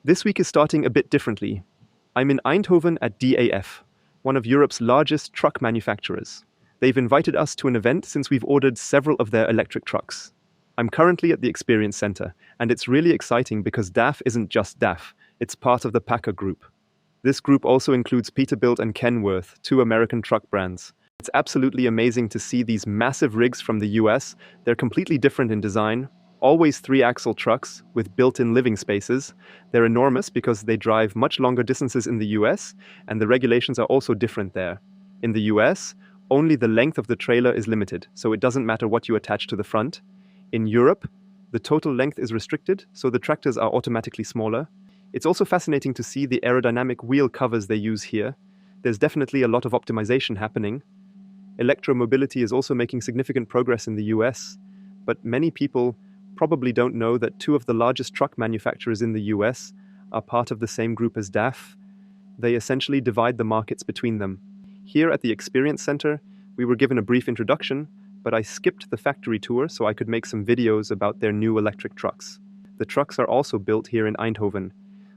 This week is starting a bit differently. I'm in Eindhoven at DAF, one of Europe's largest truck manufacturers. They've invited us to an event since we've ordered several of their electric trucks. I'm currently at the Experience Center, and it's really exciting because DAF isn't just DAF, it's part of the Packer Group. This group also includes Peterbilt and Kenworth, two American truck brands. It's absolutely amazing to see these massive rigs from the US. They're completely different in design, always three-axle trucks with built-in living spaces. They're enormous because they drive much longer distances in the US, and the regulations are also different there. In the US, only the length of the trailer is limited, so it doesn't matter what you attach to the front. In Europe, the total length is restricted, so the tractors are automatically smaller. It's also fascinating to see the aerodynamic wheel covers they use here. There's definitely a lot of optimization happening. Electromobility is also making significant progress in the US, but many people probably don't know that two of the largest truck manufacturers in the US are part of the same group as DAF. They essentially divide the markets between them. Here at the Experience Center, we were given a brief introduction, but I skipped the factory tour so I could make some videos about their new electric trucks. The trucks are also built here in Eindhoven,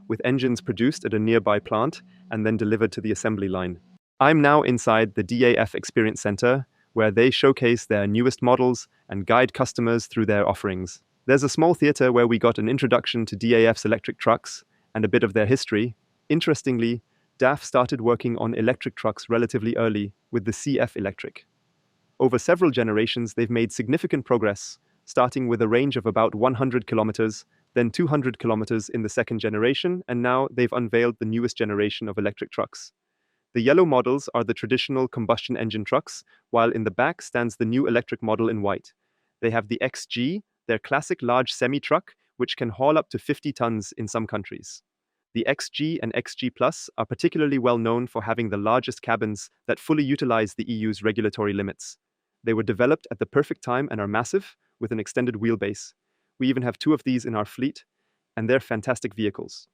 with engines produced at a nearby plant and then delivered to the assembly line. I'm now inside the DAF Experience Center, where they showcase their newest models and guide customers through their offerings. There's a small theater where we got an introduction to DAF's electric trucks and a bit of their history. Interestingly, DAF started working on electric trucks relatively early with the CF Electric. Over several generations, they've made significant progress, starting with a range of about 100 kilometers, then 200 kilometers in the second generation, and now they've unveiled the newest generation of electric trucks. The yellow models are the traditional combustion engine trucks, while in the back stands the new electric model in white. They have the XG, their classic large semi-truck, which can haul up to 50 tons in some countries. The XG and XG Plus are particularly well known for having the largest cabins that fully utilize the EU's regulatory limits. They were developed at the perfect time and are massive, with an extended wheelbase. We even have two of these in our fleet, and they're fantastic vehicles.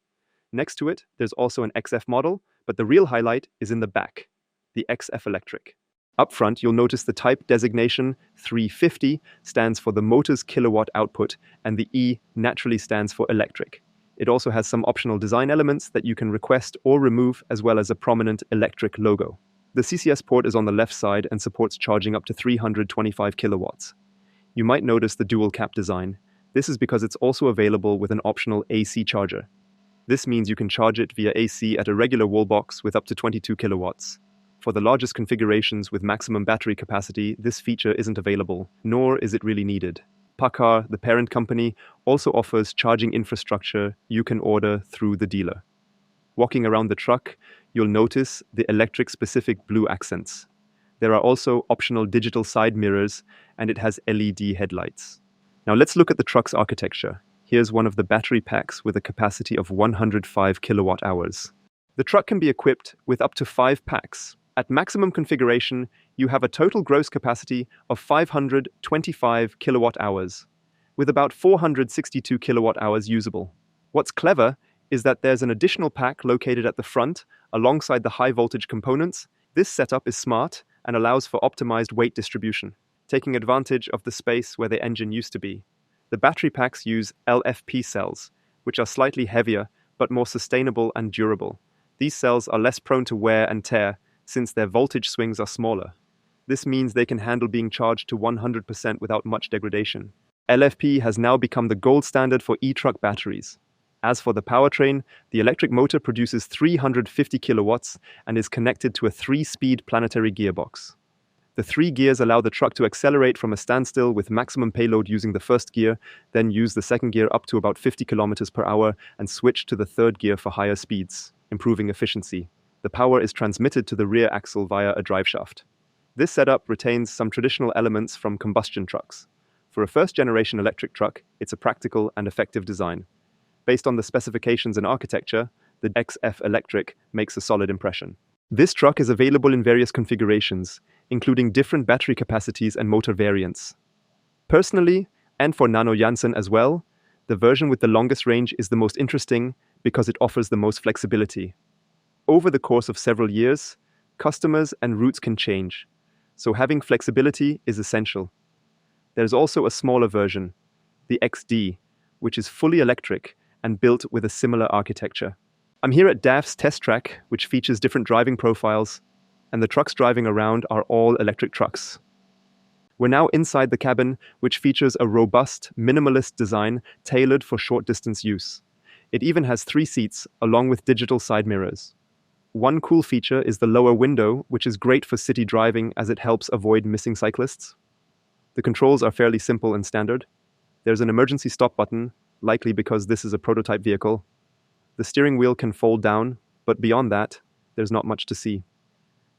Next to it, there's also an XF model, but the real highlight is in the back, the XF Electric. Up front, you'll notice the type designation 350 stands for the motor's kilowatt output, and the E naturally stands for electric. It also has some optional design elements that you can request or remove, as well as a prominent electric logo. The CCS port is on the left side and supports charging up to 325 kilowatts. You might notice the dual cap design. This is because it's also available with an optional AC charger. This means you can charge it via AC at a regular wall box with up to 22 kilowatts. For the largest configurations with maximum battery capacity, this feature isn't available, nor is it really needed. Packard, the parent company, also offers charging infrastructure you can order through the dealer. Walking around the truck, you'll notice the electric-specific blue accents. There are also optional digital side mirrors, and it has LED headlights. Now let's look at the truck's architecture. Here's one of the battery packs with a capacity of 105 kilowatt hours. The truck can be equipped with up to 5 packs. At maximum configuration, you have a total gross capacity of 525 kilowatt hours, with about 462 kilowatt hours usable. What's clever is that there's an additional pack located at the front alongside the high voltage components. This setup is smart and allows for optimized weight distribution, taking advantage of the space where the engine used to be. The battery packs use LFP cells, which are slightly heavier but more sustainable and durable. These cells are less prone to wear and tear since their voltage swings are smaller. This means they can handle being charged to 100% without much degradation. LFP has now become the gold standard for e-truck batteries. As for the powertrain, the electric motor produces 350 kilowatts and is connected to a 3-speed planetary gearbox. The 3 gears allow the truck to accelerate from a standstill with maximum payload using the first gear, then use the second gear up to about 50 kilometers per hour and switch to the third gear for higher speeds, improving efficiency. The power is transmitted to the rear axle via a driveshaft. This setup retains some traditional elements from combustion trucks. For a first-generation electric truck, it's a practical and effective design. Based on the specifications and architecture, the XF Electric makes a solid impression. This truck is available in various configurations, including different battery capacities and motor variants. Personally, and for Nano Janssen as well, the version with the longest range is the most interesting because it offers the most flexibility. Over the course of several years, customers and routes can change, so having flexibility is essential. There's also a smaller version, the XD, which is fully electric and built with a similar architecture. I'm here at DAF's test track, which features different driving profiles, and the trucks driving around are all electric trucks. We're now inside the cabin, which features a robust, minimalist design tailored for short-distance use. It even has 3 seats, along with digital side mirrors. One cool feature is the lower window, which is great for city driving as it helps avoid missing cyclists. The controls are fairly simple and standard. There's an emergency stop button, likely because this is a prototype vehicle. The steering wheel can fold down, but beyond that, there's not much to see.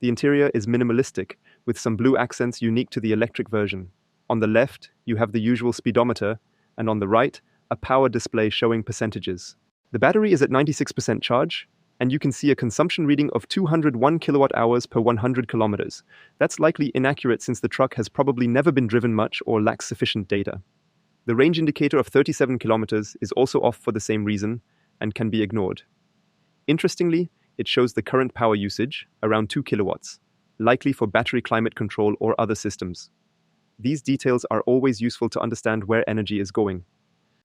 The interior is minimalistic, with some blue accents unique to the electric version. On the left, you have the usual speedometer, and on the right, a power display showing percentages. The battery is at 96% charge, and you can see a consumption reading of 201 kilowatt hours per 100 kilometers. That's likely inaccurate since the truck has probably never been driven much or lacks sufficient data. The range indicator of 37 kilometers is also off for the same reason and can be ignored. Interestingly, it shows the current power usage, around 2 kilowatts, likely for battery climate control or other systems. These details are always useful to understand where energy is going.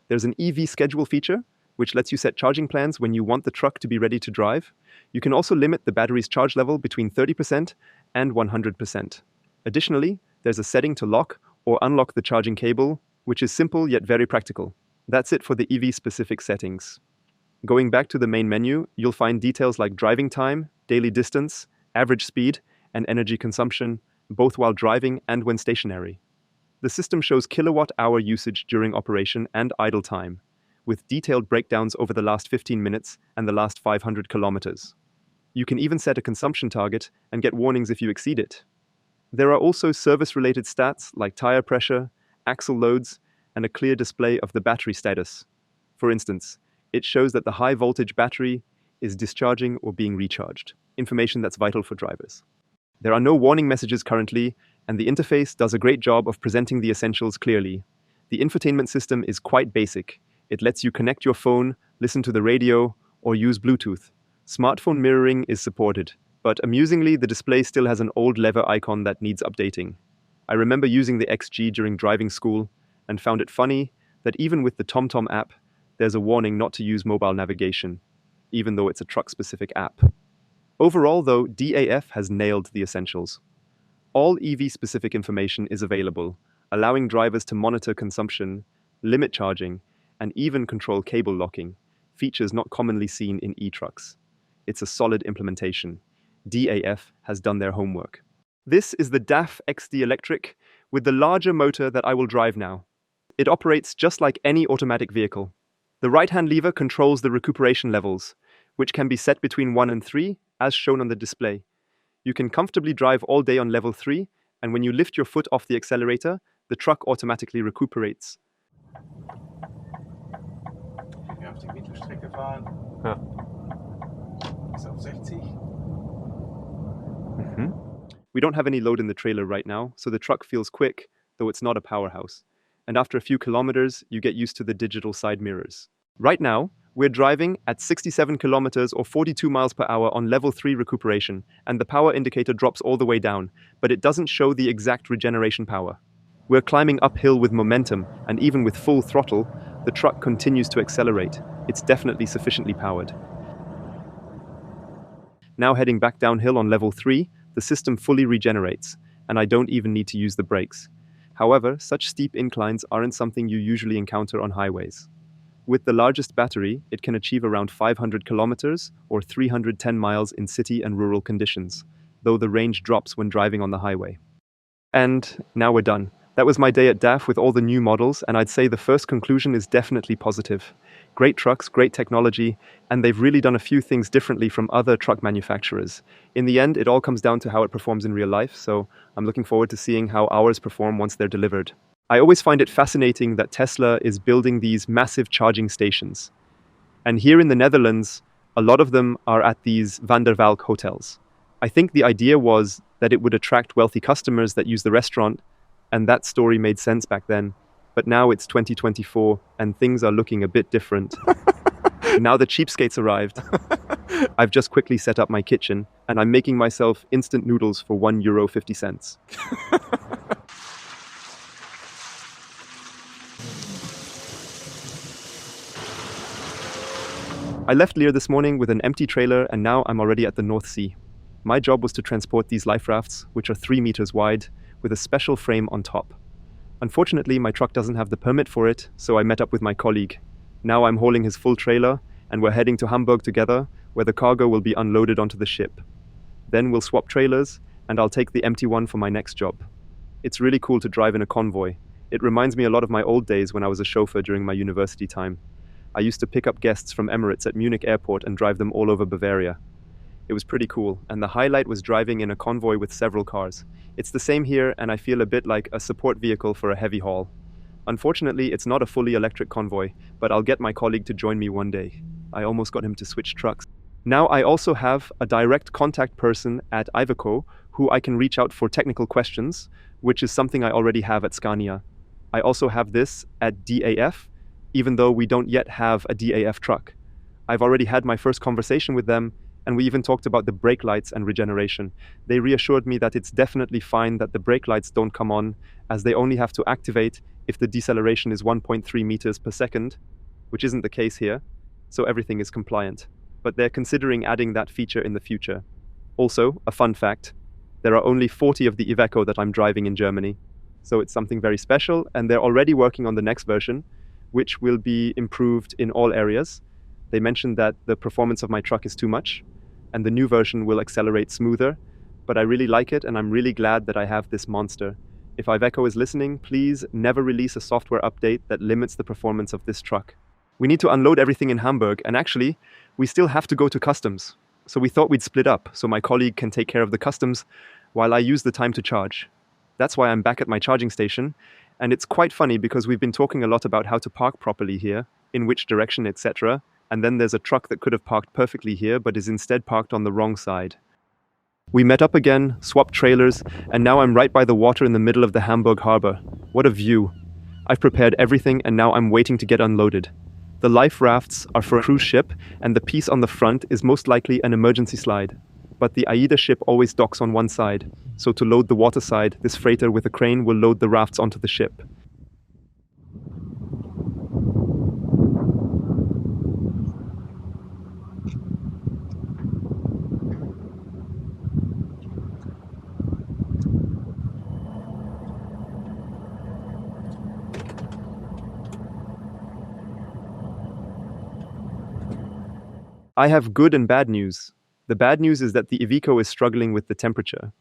There's an EV schedule feature, which lets you set charging plans when you want the truck to be ready to drive. You can also limit the battery's charge level between 30% and 100%. Additionally, there's a setting to lock or unlock the charging cable, which is simple yet very practical. That's it for the EV-specific settings. Going back to the main menu, you'll find details like driving time, daily distance, average speed, and energy consumption, both while driving and when stationary. The system shows kilowatt-hour usage during operation and idle time, with detailed breakdowns over the last 15 minutes and the last 500 kilometers. You can even set a consumption target and get warnings if you exceed it. There are also service-related stats like tire pressure, axle loads, and a clear display of the battery status. For instance, it shows that the high-voltage battery is discharging or being recharged, information that's vital for drivers. There are no warning messages currently, and the interface does a great job of presenting the essentials clearly. The infotainment system is quite basic. It lets you connect your phone, listen to the radio, or use Bluetooth. Smartphone mirroring is supported, but amusingly, the display still has an old lever icon that needs updating. I remember using the XG during driving school and found it funny that even with the TomTom app, there's a warning not to use mobile navigation, even though it's a truck-specific app. Overall, though, DAF has nailed the essentials. All EV-specific information is available, allowing drivers to monitor consumption, limit charging, and even control cable locking, features not commonly seen in e-trucks. It's a solid implementation. DAF has done their homework. This is the DAF XD Electric with the larger motor that I will drive now. It operates just like any automatic vehicle. The right-hand lever controls the recuperation levels, which can be set between 1 and 3, as shown on the display. You can comfortably drive all day on level 3, and when you lift your foot off the accelerator, the truck automatically recuperates. Ja, auf die Mittelstrecke fahren. Ja. Bis auf 60. We don't have any load in the trailer right now, so the truck feels quick, though it's not a powerhouse. And after a few kilometers, you get used to the digital side mirrors. Right now, we're driving at 67 kilometers or 42 miles per hour on level 3 recuperation, and the power indicator drops all the way down, but it doesn't show the exact regeneration power. We're climbing uphill with momentum, and even with full throttle, the truck continues to accelerate. It's definitely sufficiently powered. Now heading back downhill on level 3, the system fully regenerates, and I don't even need to use the brakes. However, such steep inclines aren't something you usually encounter on highways. With the largest battery, it can achieve around 500 kilometers or 310 miles in city and rural conditions, though the range drops when driving on the highway. And now we're done. That was my day at DAF with all the new models, and I'd say the first conclusion is definitely positive. Great trucks, great technology, and they've really done a few things differently from other truck manufacturers. In the end, it all comes down to how it performs in real life, so I'm looking forward to seeing how ours perform once they're delivered. I always find it fascinating that Tesla is building these massive charging stations. And here in the Netherlands, a lot of them are at these Van der Valk hotels. I think the idea was that it would attract wealthy customers that use the restaurant, and that story made sense back then. But now it's 2024, and things are looking a bit different. Now the cheapskates arrived. I've just quickly set up my kitchen, and I'm making myself instant noodles for €1.50. I left Lear this morning with an empty trailer and now I'm already at the North Sea. My job was to transport these life rafts, which are 3 meters wide, with a special frame on top. Unfortunately, my truck doesn't have the permit for it, so I met up with my colleague. Now I'm hauling his full trailer, and we're heading to Hamburg together, where the cargo will be unloaded onto the ship. Then we'll swap trailers, and I'll take the empty one for my next job. It's really cool to drive in a convoy. It reminds me a lot of my old days when I was a chauffeur during my university time. I used to pick up guests from Emirates at Munich airport and drive them all over Bavaria. It was pretty cool, and the highlight was driving in a convoy with several cars. It's the same here, and I feel a bit like a support vehicle for a heavy haul. Unfortunately, it's not a fully electric convoy, but I'll get my colleague to join me one day. I almost got him to switch trucks. Now I also have a direct contact person at Iveco who I can reach out for technical questions, which is something I already have at Scania. I also have this at DAF, even though we don't yet have a DAF truck. I've already had my first conversation with them, and we even talked about the brake lights and regeneration. They reassured me that it's definitely fine that the brake lights don't come on, as they only have to activate if the deceleration is 1.3 meters per second, which isn't the case here, so everything is compliant. But they're considering adding that feature in the future. Also, a fun fact, there are only 40 of the Iveco that I'm driving in Germany, so it's something very special, and they're already working on the next version, which will be improved in all areas. They mentioned that the performance of my truck is too much, and the new version will accelerate smoother, but I really like it and I'm really glad that I have this monster. If Iveco is listening, please never release a software update that limits the performance of this truck. We need to unload everything in Hamburg, and actually, we still have to go to customs. So we thought we'd split up, so my colleague can take care of the customs while I use the time to charge. That's why I'm back at my charging station, and it's quite funny because we've been talking a lot about how to park properly here, in which direction, etc., and then there's a truck that could have parked perfectly here but is instead parked on the wrong side. We met up again, swapped trailers, and now I'm right by the water in the middle of the Hamburg harbor. What a view. I've prepared everything and now I'm waiting to get unloaded. The life rafts are for a cruise ship and the piece on the front is most likely an emergency slide. But the AIDA ship always docks on one side, so to load the water side, this freighter with a crane will load the rafts onto the ship. I have good and bad news. The bad news is that the Iveco is struggling with the temperature.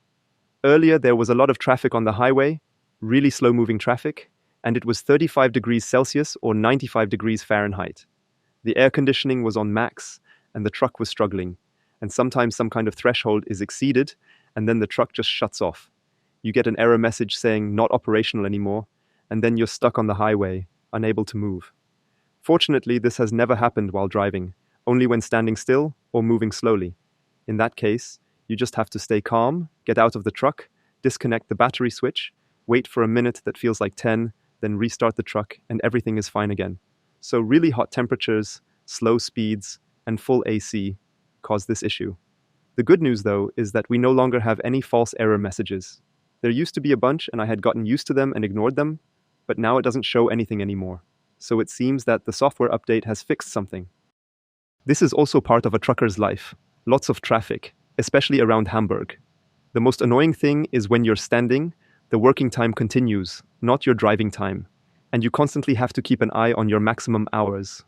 Earlier there was a lot of traffic on the highway, really slow-moving traffic, and it was 35 degrees Celsius or 95 degrees Fahrenheit. The air conditioning was on max, and the truck was struggling, and sometimes some kind of threshold is exceeded, and then the truck just shuts off. You get an error message saying not operational anymore, and then you're stuck on the highway, unable to move. Fortunately, this has never happened while driving, only when standing still or moving slowly. In that case, you just have to stay calm, get out of the truck, disconnect the battery switch, wait for a minute that feels like 10, then restart the truck, and everything is fine again. So really hot temperatures, slow speeds, and full AC cause this issue. The good news, though, is that we no longer have any false error messages. There used to be a bunch, and I had gotten used to them and ignored them, but now it doesn't show anything anymore. So it seems that the software update has fixed something. This is also part of a trucker's life. Lots of traffic, especially around Hamburg. The most annoying thing is when you're standing, the working time continues, not your driving time, and you constantly have to keep an eye on your maximum hours.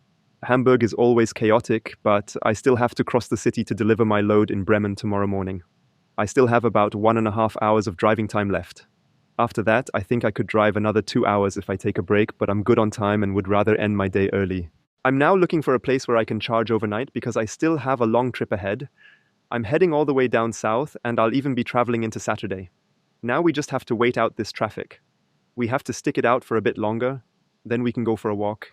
Hamburg is always chaotic, but I still have to cross the city to deliver my load in Bremen tomorrow morning. I still have about 1.5 hours of driving time left. After that, I think I could drive another 2 hours if I take a break, but I'm good on time and would rather end my day early. I'm now looking for a place where I can charge overnight because I still have a long trip ahead. I'm heading all the way down south and I'll even be traveling into Saturday. Now we just have to wait out this traffic. We have to stick it out for a bit longer, then we can go for a walk.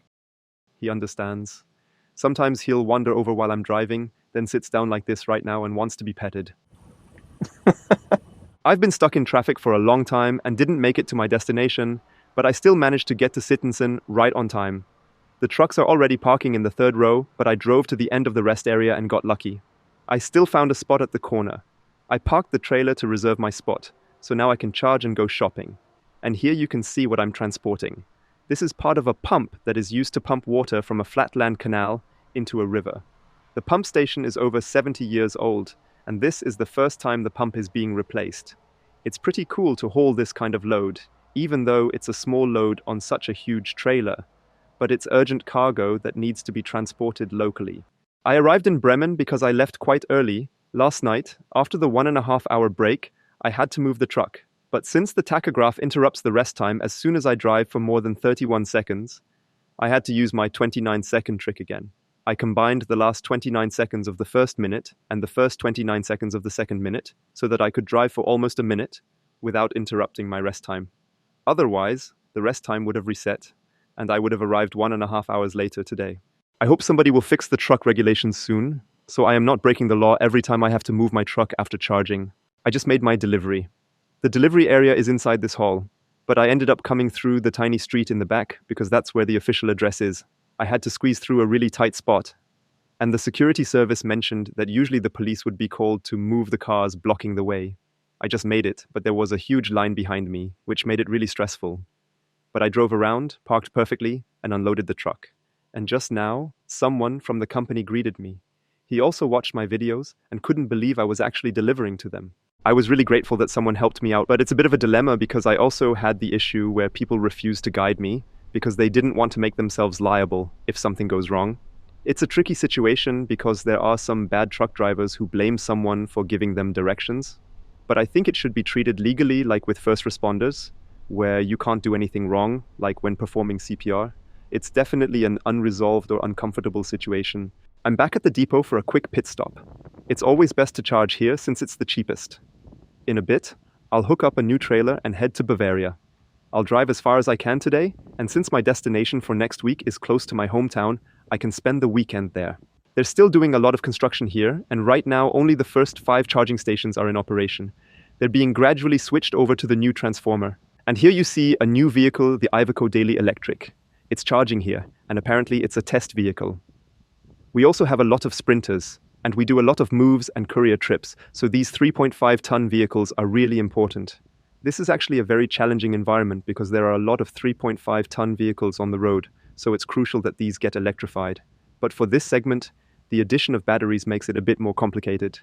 He understands. Sometimes he'll wander over while I'm driving, then sits down like this right now and wants to be petted. I've been stuck in traffic for a long time and didn't make it to my destination, but I still managed to get to Sittensen right on time. The trucks are already parking in the third row, but I drove to the end of the rest area and got lucky. I still found a spot at the corner. I parked the trailer to reserve my spot, so now I can charge and go shopping. And here you can see what I'm transporting. This is part of a pump that is used to pump water from a flatland canal into a river. The pump station is over 70 years old, and this is the first time the pump is being replaced. It's pretty cool to haul this kind of load, even though it's a small load on such a huge trailer, but it's urgent cargo that needs to be transported locally. I arrived in Bremen because I left quite early. Last night, after the 1.5 hour break, I had to move the truck. But since the tachograph interrupts the rest time as soon as I drive for more than 31 seconds, I had to use my 29-second trick again. I combined the last 29 seconds of the first minute and the first 29 seconds of the second minute so that I could drive for almost a minute without interrupting my rest time. Otherwise, the rest time would have reset, and I would have arrived 1.5 hours later today. I hope somebody will fix the truck regulations soon, so I am not breaking the law every time I have to move my truck after charging. I just made my delivery. The delivery area is inside this hall, but I ended up coming through the tiny street in the back because that's where the official address is. I had to squeeze through a really tight spot, and the security service mentioned that usually the police would be called to move the cars blocking the way. I just made it, but there was a huge line behind me, which made it really stressful. But I drove around, parked perfectly, and unloaded the truck. And just now, someone from the company greeted me. He also watched my videos and couldn't believe I was actually delivering to them. I was really grateful that someone helped me out, but it's a bit of a dilemma because I also had the issue where people refused to guide me because they didn't want to make themselves liable if something goes wrong. It's a tricky situation because there are some bad truck drivers who blame someone for giving them directions, but I think it should be treated legally like with first responders, where you can't do anything wrong, like when performing CPR. It's definitely an unresolved or uncomfortable situation. I'm back at the depot for a quick pit stop. It's always best to charge here since it's the cheapest. In a bit, I'll hook up a new trailer and head to Bavaria. I'll drive as far as I can today, and since my destination for next week is close to my hometown, I can spend the weekend there. They're still doing a lot of construction here, and right now only the first 5 charging stations are in operation. They're being gradually switched over to the new transformer. And here you see a new vehicle, the Iveco Daily Electric. It's charging here, and apparently it's a test vehicle. We also have a lot of sprinters, and we do a lot of moves and courier trips, so these 3.5-ton vehicles are really important. This is actually a very challenging environment because there are a lot of 3.5-ton vehicles on the road, so it's crucial that these get electrified. But for this segment, the addition of batteries makes it a bit more complicated.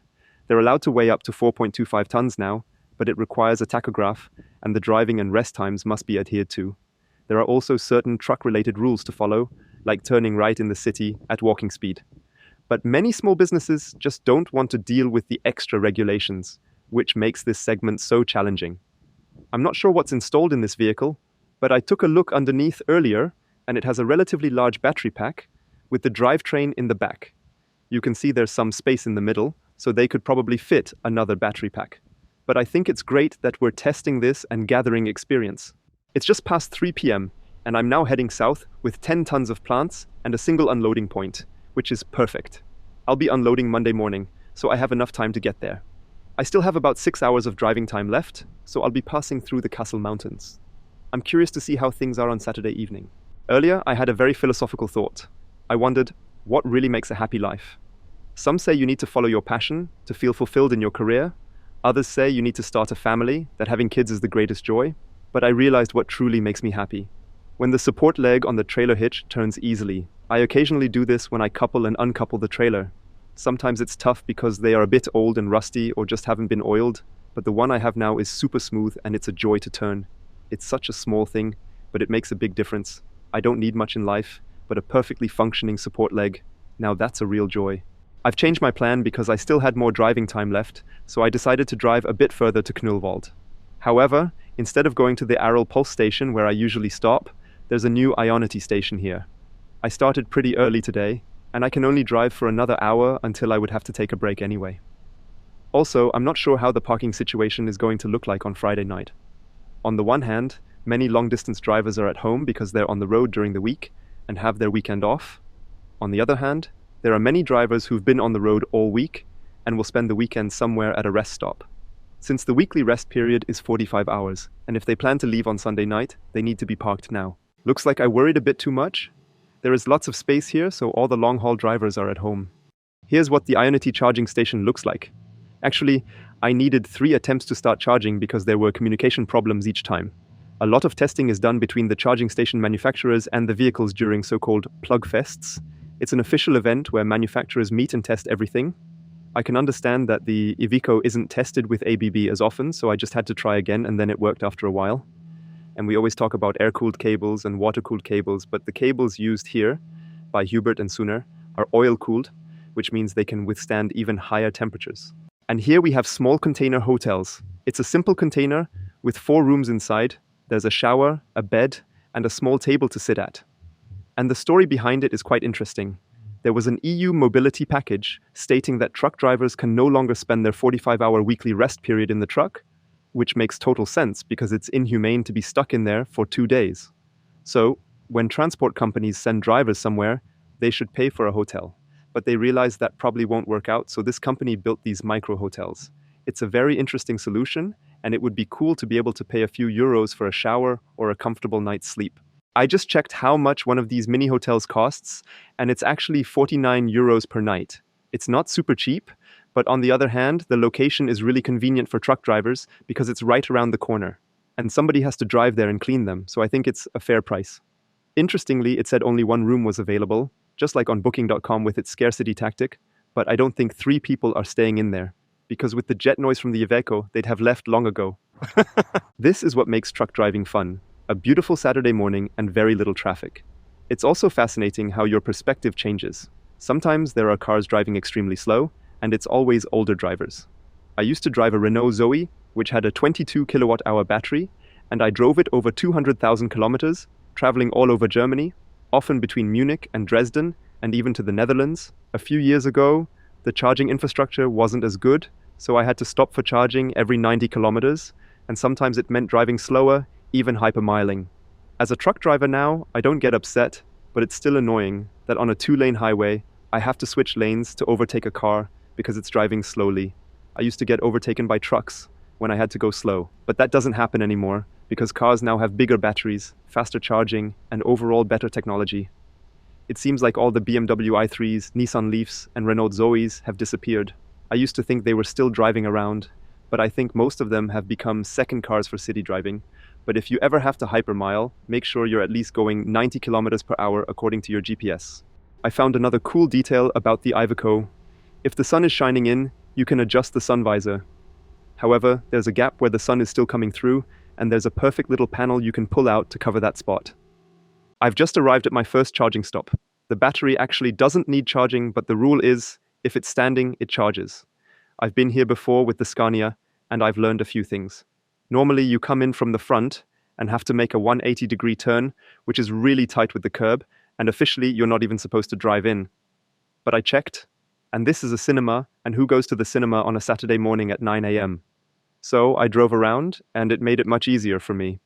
They're allowed to weigh up to 4.25 tons now, but it requires a tachograph, and the driving and rest times must be adhered to. There are also certain truck-related rules to follow, like turning right in the city at walking speed. But many small businesses just don't want to deal with the extra regulations, which makes this segment so challenging. I'm not sure what's installed in this vehicle, but I took a look underneath earlier, and it has a relatively large battery pack with the drivetrain in the back. You can see there's some space in the middle, so they could probably fit another battery pack. But I think it's great that we're testing this and gathering experience. It's just past 3 p.m., and I'm now heading south with 10 tons of plants and a single unloading point, which is perfect. I'll be unloading Monday morning, so I have enough time to get there. I still have about 6 hours of driving time left, so I'll be passing through the Kassel mountains. I'm curious to see how things are on Saturday evening. Earlier, I had a very philosophical thought. I wondered, what really makes a happy life? Some say you need to follow your passion to feel fulfilled in your career. Others say you need to start a family, that having kids is the greatest joy. But I realized what truly makes me happy. When the support leg on the trailer hitch turns easily. I occasionally do this when I couple and uncouple the trailer. Sometimes it's tough because they are a bit old and rusty or just haven't been oiled, but the one I have now is super smooth and it's a joy to turn. It's such a small thing, but it makes a big difference. I don't need much in life, but a perfectly functioning support leg. Now that's a real joy. I've changed my plan because I still had more driving time left, so I decided to drive a bit further to Knulwald. However, instead of going to the Aral Pulse station where I usually stop, there's a new Ionity station here. I started pretty early today, and I can only drive for another hour until I would have to take a break anyway. Also, I'm not sure how the parking situation is going to look like on Friday night. On the one hand, many long-distance drivers are at home because they're on the road during the week and have their weekend off. On the other hand, there are many drivers who've been on the road all week and will spend the weekend somewhere at a rest stop. Since the weekly rest period is 45 hours, and if they plan to leave on Sunday night, they need to be parked now. Looks like I worried a bit too much. There is lots of space here, so all the long-haul drivers are at home. Here's what the Ionity charging station looks like. Actually, I needed 3 attempts to start charging because there were communication problems each time. A lot of testing is done between the charging station manufacturers and the vehicles during so-called plug fests, It's an official event where manufacturers meet and test everything. I can understand that the Iveco isn't tested with ABB as often, so I just had to try again and then it worked after a while. And we always talk about air-cooled cables and water-cooled cables, but the cables used here by Hubert and Sooner are oil-cooled, which means they can withstand even higher temperatures. And here we have small container hotels. It's a simple container with 4 rooms inside. There's a shower, a bed, and a small table to sit at. And the story behind it is quite interesting. There was an EU mobility package stating that truck drivers can no longer spend their 45-hour weekly rest period in the truck, which makes total sense because it's inhumane to be stuck in there for 2 days. So, when transport companies send drivers somewhere, they should pay for a hotel. But they realized that probably won't work out, so this company built these micro hotels. It's a very interesting solution, and it would be cool to be able to pay a few euros for a shower or a comfortable night's sleep. I just checked how much one of these mini hotels costs, and it's actually 49 euros per night. It's not super cheap, but on the other hand, the location is really convenient for truck drivers because it's right around the corner. And somebody has to drive there and clean them, so I think it's a fair price. Interestingly, it said only 1 room was available, just like on Booking.com with its scarcity tactic, but I don't think 3 people are staying in there, because with the jet noise from the Iveco, they'd have left long ago. This is what makes truck driving fun. A beautiful Saturday morning and very little traffic. It's also fascinating how your perspective changes. Sometimes there are cars driving extremely slow, and it's always older drivers. I used to drive a Renault Zoe, which had a 22 kilowatt-hour battery, and I drove it over 200,000 kilometers, traveling all over Germany, often between Munich and Dresden, and even to the Netherlands. A few years ago, the charging infrastructure wasn't as good, so I had to stop for charging every 90 kilometers, and sometimes it meant driving slower, even hypermiling. As a truck driver now, I don't get upset, but it's still annoying that on a 2-lane highway, I have to switch lanes to overtake a car because it's driving slowly. I used to get overtaken by trucks when I had to go slow, but that doesn't happen anymore because cars now have bigger batteries, faster charging, and overall better technology. It seems like all the BMW i3s, Nissan Leafs, and Renault Zoes have disappeared. I used to think they were still driving around, but I think most of them have become second cars for city driving. But if you ever have to hypermile, make sure you're at least going 90 kilometers per hour according to your GPS. I found another cool detail about the Iveco. If the sun is shining in, you can adjust the sun visor. However, there's a gap where the sun is still coming through, and there's a perfect little panel you can pull out to cover that spot. I've just arrived at my first charging stop. The battery actually doesn't need charging, but the rule is, if it's standing, it charges. I've been here before with the Scania, and I've learned a few things. Normally, you come in from the front and have to make a 180-degree turn, which is really tight with the curb, and officially, you're not even supposed to drive in. But I checked, and this is a cinema, and who goes to the cinema on a Saturday morning at 9 a.m.? So I drove around, and it made it much easier for me.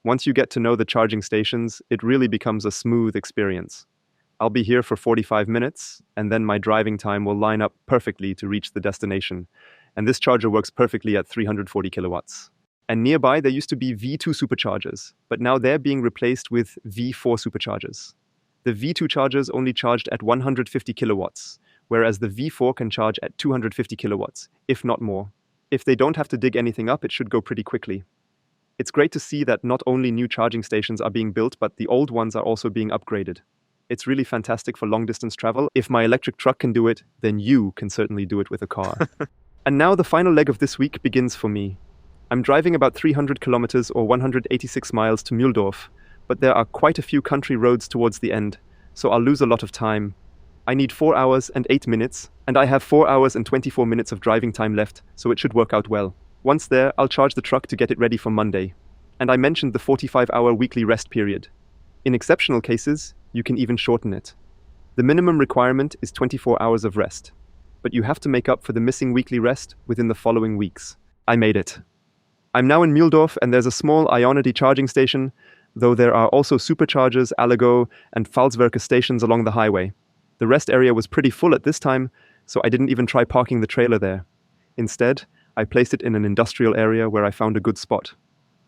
Once you get to know the charging stations, it really becomes a smooth experience. I'll be here for 45 minutes, and then my driving time will line up perfectly to reach the destination. And this charger works perfectly at 340 kilowatts. And nearby, there used to be V2 superchargers, but now they're being replaced with V4 superchargers. The V2 chargers only charged at 150 kilowatts, whereas the V4 can charge at 250 kilowatts, if not more. If they don't have to dig anything up, it should go pretty quickly. It's great to see that not only new charging stations are being built, but the old ones are also being upgraded. It's really fantastic for long-distance travel. If my electric truck can do it, then you can certainly do it with a car. And now the final leg of this week begins for me. I'm driving about 300 kilometers or 186 miles to Mühldorf, but there are quite a few country roads towards the end, so I'll lose a lot of time. I need 4 hours and 8 minutes, and I have 4 hours and 24 minutes of driving time left, so it should work out well. Once there, I'll charge the truck to get it ready for Monday. And I mentioned the 45-hour weekly rest period. In exceptional cases, you can even shorten it. The minimum requirement is 24 hours of rest, but you have to make up for the missing weekly rest within the following weeks. I made it. I'm now in Mühldorf, and there's a small Ionity charging station, though there are also superchargers, Allego, and Pfalzwerke stations along the highway. The rest area was pretty full at this time, so I didn't even try parking the trailer there. Instead, I placed it in an industrial area where I found a good spot.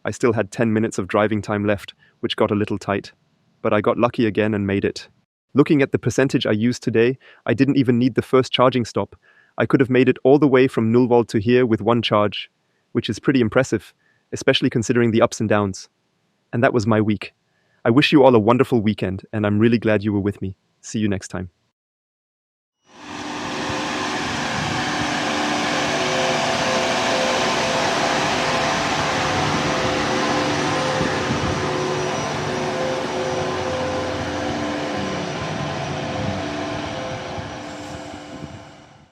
I still had 10 minutes of driving time left, which got a little tight, but I got lucky again and made it. Looking at the percentage I used today, I didn't even need the first charging stop. I could have made it all the way from Nullwald to here with one charge, which is pretty impressive, especially considering the ups and downs. And that was my week. I wish you all a wonderful weekend, and I'm really glad you were with me. See you next time.